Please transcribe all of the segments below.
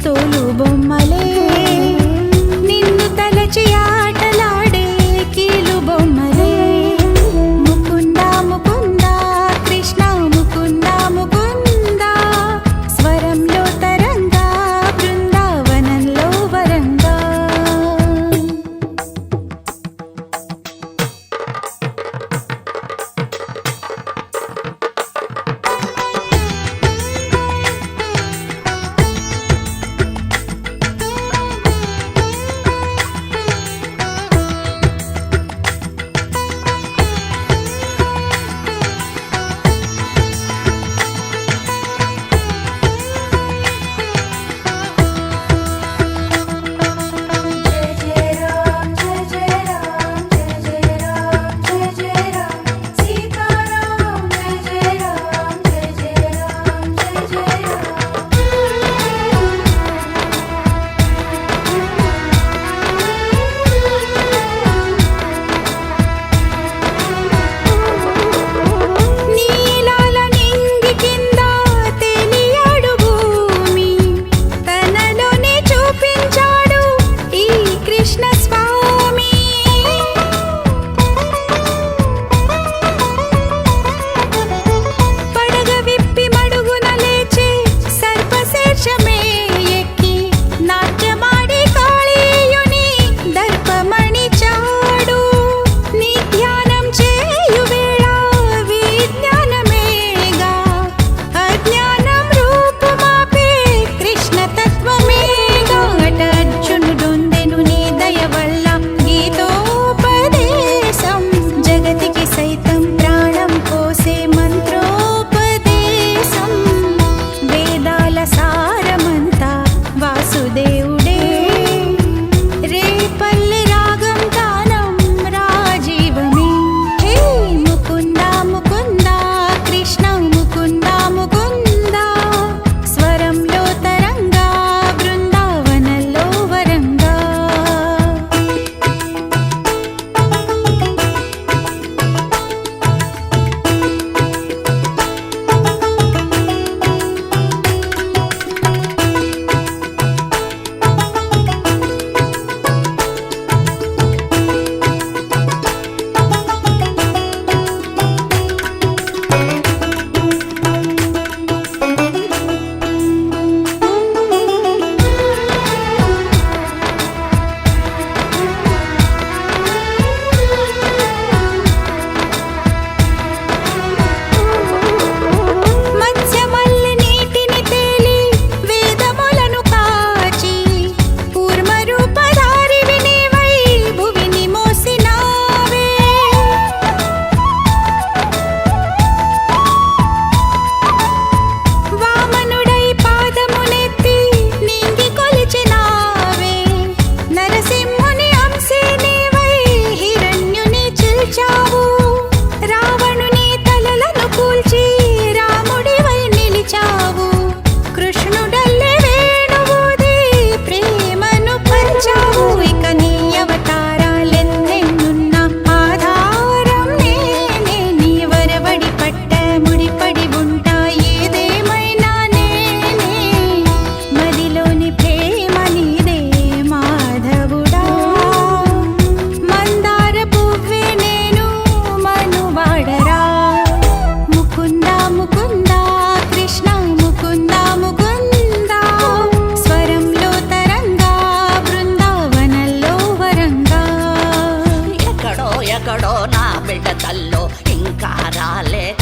తోలు బొమ్మలే నిన్ను తలచి ఆటలాడే కీలు బొమ్మలే ముకుంద ముకుంద కృష్ణ ముకుంద ముకుంద స్వరంలో తరంగా బృందావనంలో వరంగా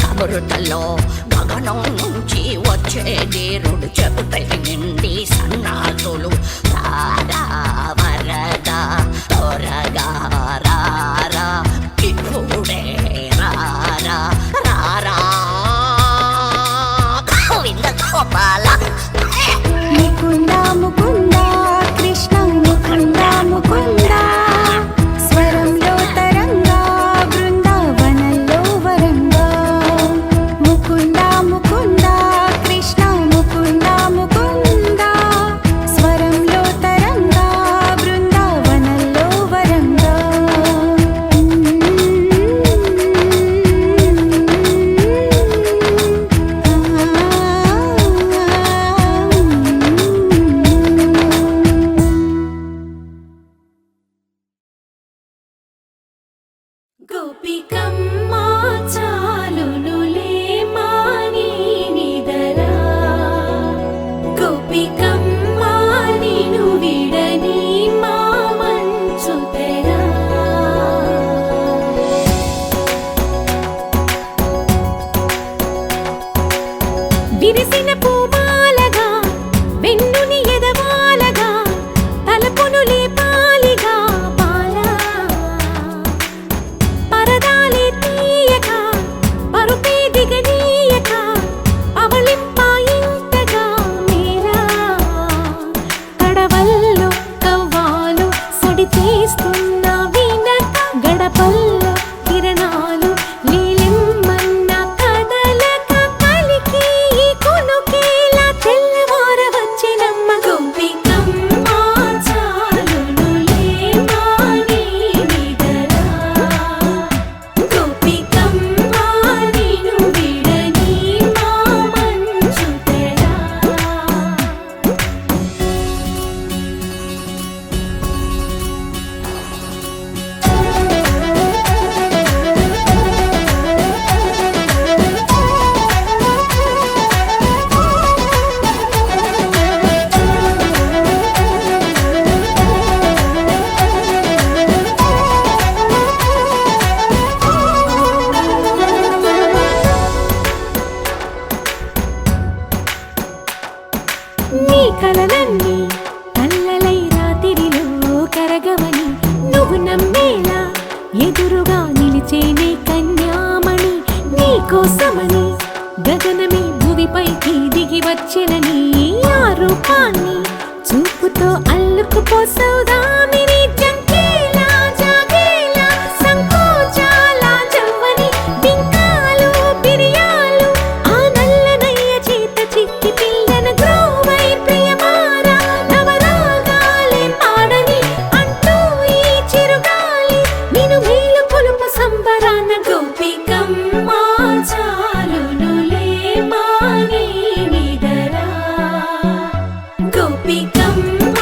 కబురుతలో గగనం నుంచి వచ్చే నీరుడు చెబుతై నిండి సన్నాసులు రారా వరదా త్వరగా రారా ఇప్పుడే రారా రారా గోవింద గోపాల ముకుంద ముకుంద కృష్ణ ముకుంద ముకుంద స్వరంలో తరంగా బృందావనంలో వరంగా ముకుంద ముకుంద కృష్ణ ముకుంద ముకుంద స్వరంలో తరంగా బృందావనంలో వరంగా నీ కలలన్నీ కల్లలై రాత్రిలో కరగవని నువ్వు నమ్మేలా ఎదురుగా నిలిచేనే కన్యామణి నీ కోసమని గగనమే భువిపైకి దిగి వచ్చెనని ఆ రూపాన్ని చూపుతో అల్లుకుపోసౌదామిని జంకేలా జాగేలా సంకోచాల జవ్వని బింకాలు బిరియాలు ఆ నల్లనయ్య చేత చిక్కి పిల్లన గ్రోవై ప్రియమారా నవరాగాలే పాడని అంటూ ఈ చిరుగాలి నిన్ను మేలు పొలుపు సంబరాన గోపికమ్మ చాలునులే మాని నిదరా గోపికమ్మ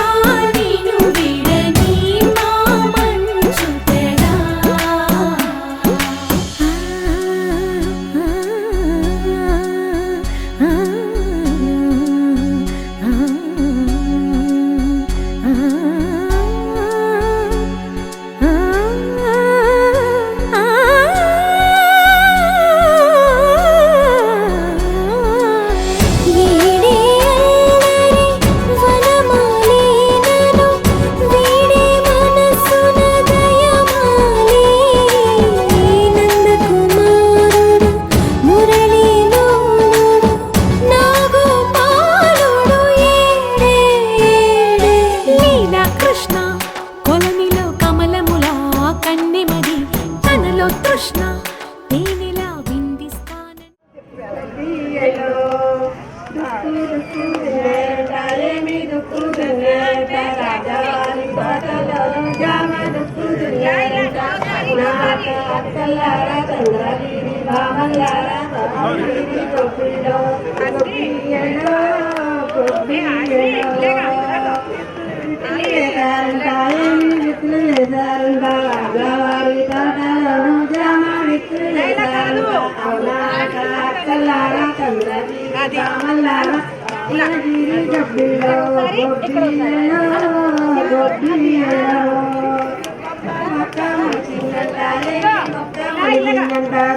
నిన్ను విడని మా మంచు తెరా కృష్ణ కొలనిలో కమలములా కన్నెమది తనలో తృష్ణ తేనెలా విందిస్తాన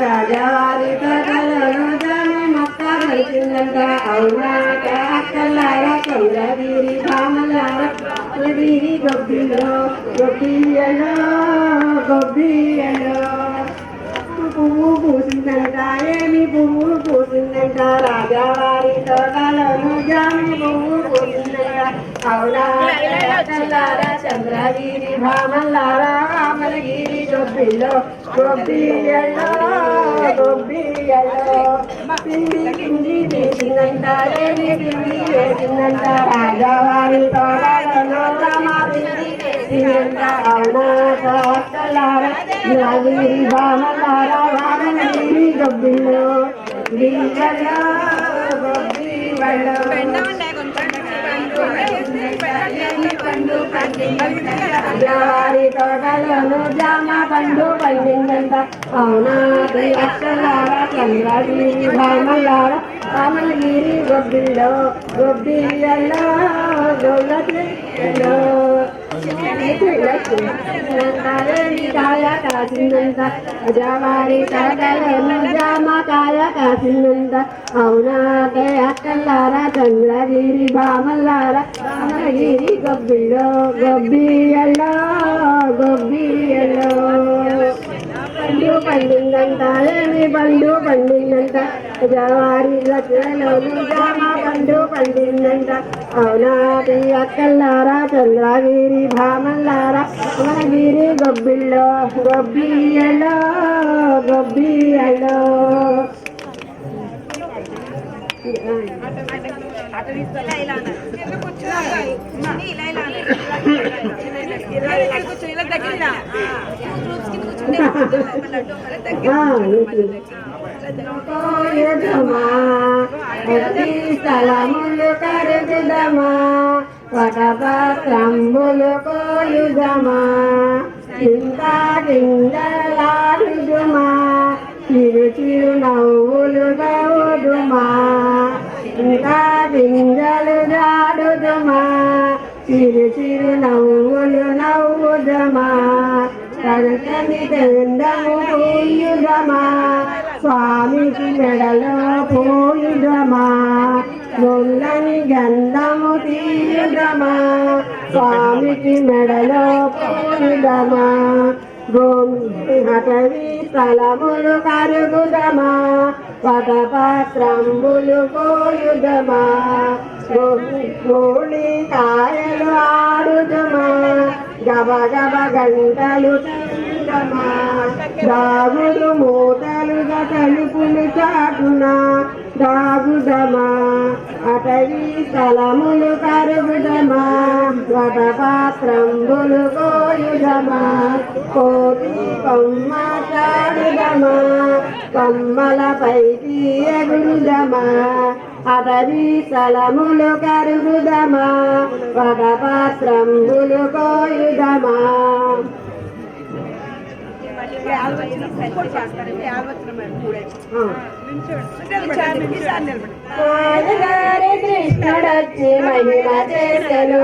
రాజావారి తోటలను జామి మొక్క కలిసిందంట అవునాక అక్కలారా చంద్రగిరి భామలార చంద్రగిరి గొబ్బిలో గొబ్బియలో గొబ్బియలో పువ్వు పూసిందంట ఏమి పువ్వు పూసిందంట రాజావారి తోటలను జామి పువ్వు పూసిందంట అవునారా చంద్రగిరి భామలారా రామలగిరి గొబ్బిలో గొబ్బియలో గొబ్బియలో పిండి పిండి వేసిందంట ఏమి పిండి వేసిందంట రాజావారి తోటలను రామ పిండి వేసిందంట అవునారా చంద్రగిరి భామలారా రామలగిరి గొబ్బిలో గొబ్బియలో గొబ్బియలో రాజావారి తోటలను జామ పండు పండిందంట అవునా అక్కలారా చంద్రగిరి భామలారా రామలగిరి గొబ్బిలో గొబ్బియలో గొల్లలో కాయ కాసిందంట రాజావారి తోటలను జామ కాయ కాసిందంట అవునా అక్కలారా చంద్రగిరి భామలారా రామలగిరి గొబ్బిలో గొబ్బియలో గొబ్బియలో పండు పండిందంట ఏమి పండు పండిందంట రాజావారి లక్షలోను జామ పండు పండిందంట అవునా అక్కలారా చంద్రగిరి భామలారా రామలగిరి గొబ్బిలో గొబ్బియలో గొబ్బియలో స్థలములు కరుదుదమా వటపత్రంబులు కోయుదమా ఇంకా గింజలాడుదుమా చిరు చిరు నవ్వులు గౌదుమా ఇంకా గింజలు జాడుదుమా చిరు చిరు నవ్వులు నవ్వుదమా కనకని దండము పూయుదమా స్వామికి మెడలో పూయుదమా గొల్లని గంధము తీయుదమా స్వామికి మెడలో పూయుదమా అటవీ స్థలములు కరుగుదమా వటపాత్రంబులు పోయుదమా గోళి కాయలు ఆడుదమా గబ గబ గంటలు తిందమా దాగుడు మూటలుగా తలుపులు చాటునా దాగుదమా అటవీ స్థలములు కరుగుదమా వటపాత్రంబులు పోయుదమా కోటి కొమ్మ చాడుదమా కొమ్మలపై ఎగురుదమా అటవీ స్థలములు కరుగుదమా వటపాత్రంబులు కోయుదమా కృష్ణుడొచ్చి మహిమ చేసెను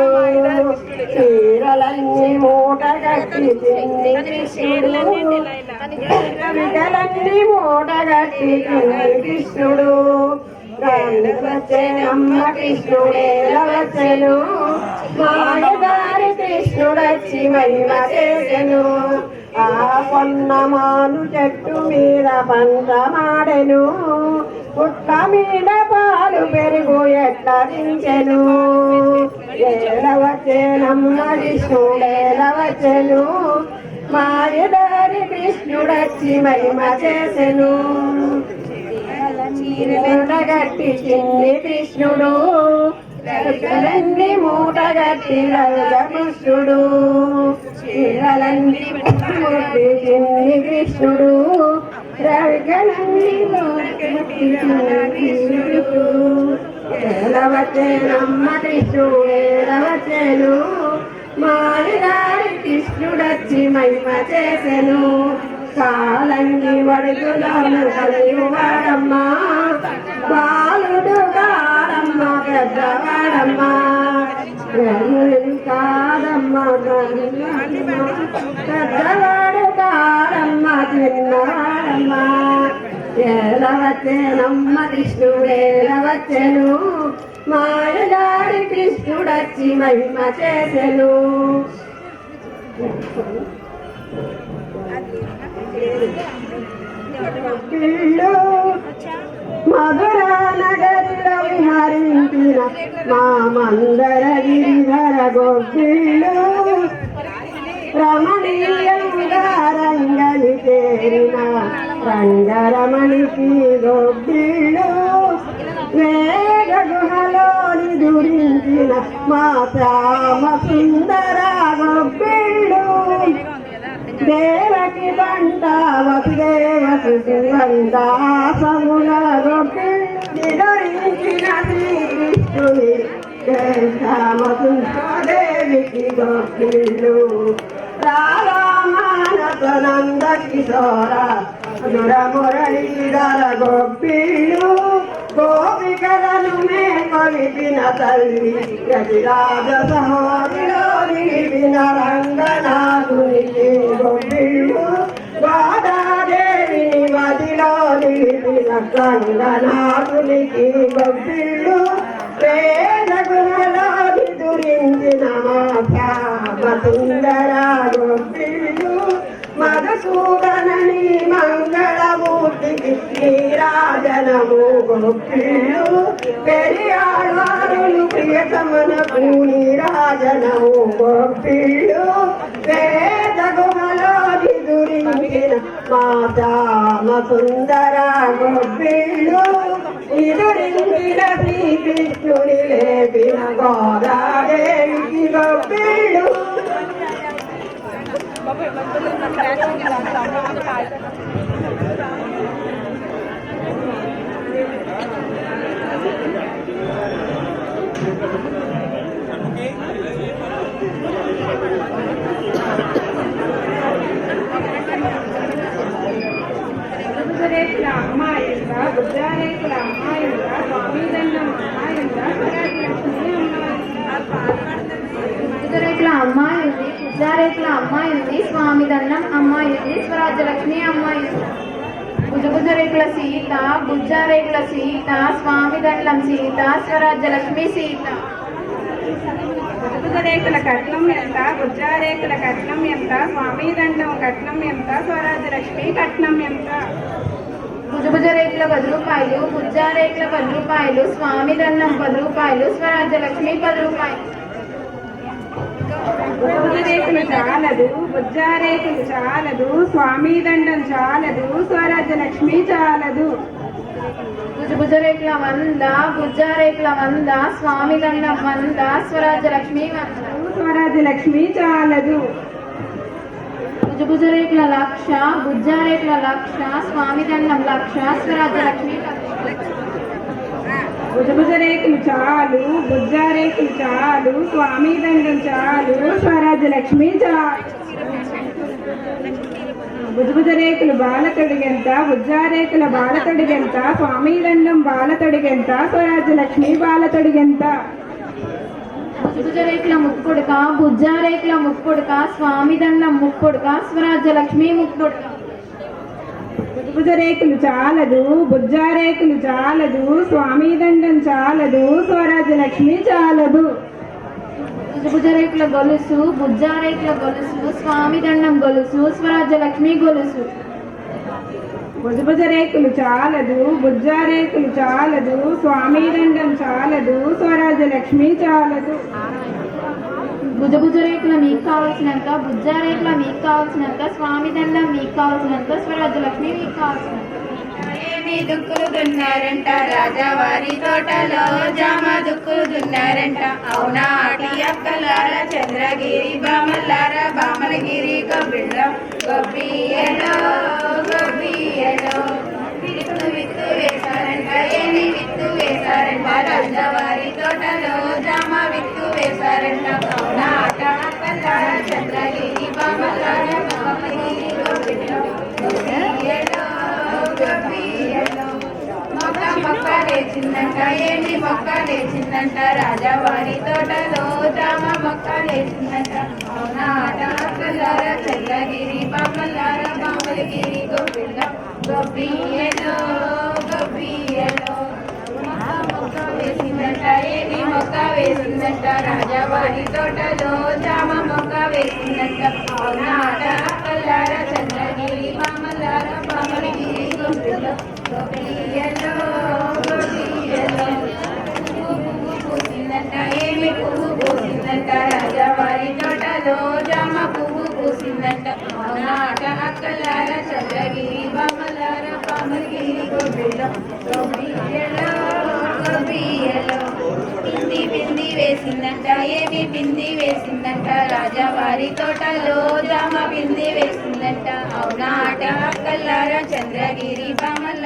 చీరలన్నీ మూట కట్టి తిన్ని కృష్ణుడు కవితలన్నీ మూట కట్టి తిన్ని కృష్ణుడు వచ్చేనమ్మ కృష్ణుడేలా వచ్చెను మాయదారి కృష్ణుడొచ్చి మహిమ చేసెను ఆ పొన్నమాను చెట్టు మీద పంచమాడెను పుట్ట మీద పాలు పెరుగు ఎట్లరించెను ఏలవచ్చేనమ్మ కృష్ణుడేలవచ్చెను మాయదారి కృష్ణుడొచ్చి మహిమ చేసెను మూటగట్టి చిన్ని కృష్ణుడు రవికలన్నీ మూటగట్టి కృష్ణుడు చీరలన్నీ మూటి చిన్ని కృష్ణుడు రవికలన్నీ కృష్ణుడు ఏలవచ్చేనమ్మ కృష్ణుడేలవచ్చెను మాయదారి కృష్ణుడొచ్చి మహిమ చేసెను కాలంగి వడుకులను కలియువాడమ్మా బాలుడు కాడమ్మ పెద్దవాడమ్మా కాదమ్మా పెద్దవాడు కాడమ్మ చిన్నవాడమ్మా ఏలవచ్చేనమ్మ కృష్ణుడేలవచ్చెను మాయదారి కృష్ణుడొచ్చి మహిమ చేసెను మధురా నగరిలో విహరించిన మా మందర గిరిధర గొబ్బిళ్ళు రమణీయంగా రంగని చేరిన రంగరమణికి గొబ్బిళ్ళు వేగ గుహలోని దురించిన మా శ్యామ సుందర గొబ్బిళ్ళు దేవకి బంట వసుదేవసు సుగంధాసముల గొప్పిడిన శ్రీకృష్ణుని శ్యామసుందరదేవికి గొప్పిళ్ళు రామానస నంద కిశోర దురమురళీధర గొప్పిళ్ళు గోపికలను మే కొలిపిన తల్లి గతిరాజ సహోదరిలో నిలిపిన రంగనాథునికి గొప్పిళ్ళు గోదాదేవిని మదిలో నిలిపిన రంగనాథునికి గొప్పిళ్ళు వేదగుణలోని దురించిన మా శ్యామ సుందర గొప్పిళ్ళు మధుసూదనని మంగళమూర్తికి నీరాజనము గొప్పిళ్ళు పెరియాళ్వారులు ప్రియతమనకు నీరాజనము గొప్పిళ్ళు వేదగుమలోని దురించిన మా శ్యామ సుందర గొప్పిళ్ళు ఇదురించిన శ్రీకృష్ణుని లేపిన గోదాదేవికి గొప్పిళ్ళు బుద్ధరేకుల అమ్మాయిందా బుద్ధరేకుల అమ్మాయిందా స్వామిదన్నం అమ్మాయిందా బుద్ధరేకుల అమ్మాయి ఉంది బుద్ధరేకుల అమ్మాయి ఉంది స్వామిదన్నం అమ్మాయి ఉంది స్వరాజ్యలక్ష్మి అమ్మాయి ఉంది భుజభుజ రేకుల సీత భుజ రేకుల సీత స్వామి దండం సీత స్వరాజ్య లక్ష్మి సీత. భుజభుజ రేకుల కట్నం ఎంత, భుజారేకుల కట్నం ఎంత, స్వామి దండం కట్నం ఎంత, స్వరాజ్య లక్ష్మి కట్నం ఎంత. భుజభుజ రేకుల 10 రూపాయలు భుజ రేకుల 10 రూపాయలు స్వామి దండం 10 రూపాయలు స్వరాజ్య లక్ష్మి 10 రూపాయలు. భుజభుజ రేకులు చాలదు, భుజారేకులు చాలదు, స్వామి దండం చాలదు, స్వరాజ్య లక్ష్మి చాలదు. భుజభుజ రేకుల 100 భుజ రేకుల 100 స్వామి దండం 100 స్వరాజ్య లక్ష్మి 100. స్వరాజ్య లక్ష్మి చాలదు. భుజభుజ రేకుల 1,00,000 భుజ రేకుల 1,00,000 స్వామి దండం 1,00,000 స్వరాజ్య లక్ష్మి 1,00,000. భుజభుజ రేకులు చాలు, భుజారేకులు చాలు, స్వామి దండం చాలు, స్వరాజ్య లక్ష్మి చాలు. భుజభుజ రేకులు బాలతొడిగెంత, భుజారేకుల బాలతొడిగెంత, స్వామి దండం బాలతొడిగెంత, స్వరాజ్య లక్ష్మి బాలతొడిగెంత. భుజభుజ రేకుల ముక్కుడుక భుజ రేకుల ముక్కుడుక స్వామి దండం ముక్కుడుక స్వరాజ్య లక్ష్మి ముక్కుడుక. భుజభుజ రేకులు చాలదు, భుజారేకులు చాలదు, స్వామి దండం చాలదు, స్వరాజ్య లక్ష్మి చాలదు. భుజభుజ రేకుల గొలుసు భుజ రేకుల గొలుసు స్వామి దండం గొలుసు స్వరాజ్య లక్ష్మి గొలుసు. భుజభుజ రేకులు చాలదు, భుజారేకులు చాలదు, స్వామి దండం చాలదు, స్వరాజ్య లక్ష్మి చాలదు. భుజభుజ రేకుల మీకు కావాల్సినంత భుజ రేకుల మీకు కావాల్సినంత స్వామి దండం మీకు కావాల్సినంత స్వరాజ్య లక్ష్మి మీకు కావాల్సినంత. ఏమి దుక్కులు దున్నారంట రాజావారి తోటలో జామ దుక్కులు దున్నారంట. అవునా ఆటి అక్కలార చంద్రగిరి బామల్లార బామలగిరి గొబ్బిళ్ళ గొబ్బియలో గొబ్బియలో విత్తు విత్తు వేశారంట. ఏమి విత్తు వేశారంట రాజావారి తోటలో జామ విత్తు వేశారంట. అవునా ఆట అక్కలార చంద్రగిరి బామల్లార బామలగిరి గొబ్బిళ్ళ గొబ్బియలో గొబ్బియలో. మొక్క మొక్క లేచిందంట. ఏమి మొక్క లేచిందంట రాజావారి తోటలో జామ మొక్క లేచిందంట. అవునా ఆట అక్కలార చంద్రగిరి బామల్లార బామలగిరి గొబ్బిళ్ళ గొబ్బియలో గొబ్బియలో. మొక్క వేసిందంట. ఏమి మొక్క వేసిందంట రాజావారి తోటలో జామ మొక్క వేసిందంట. అవునా ఆట అక్కలార చంద్రగిరి బామల్లార బామలగిరి గొబ్బిళ్ళ గొబ్బియలో గొబ్బియలో. పువ్వు పూసిందంట. ఏమి పువ్వు పూసిందంట రాజావారి తోటలో జామ పువ్వు పూసిందంట. అవునా ఆట అక్కలార చంద్రగిరి బామల్లార బామలగిరి గొబ్బిళ్ళ గొబ్బియలో గొబ్బియలో. పిండి పిండి వేసిందంట. ఏమి పిండి వేసిందంట రాజావారి తోటలో జామ పిండి వేసిందంట. అవునా ఆట అక్కలార చంద్రగిరి బామల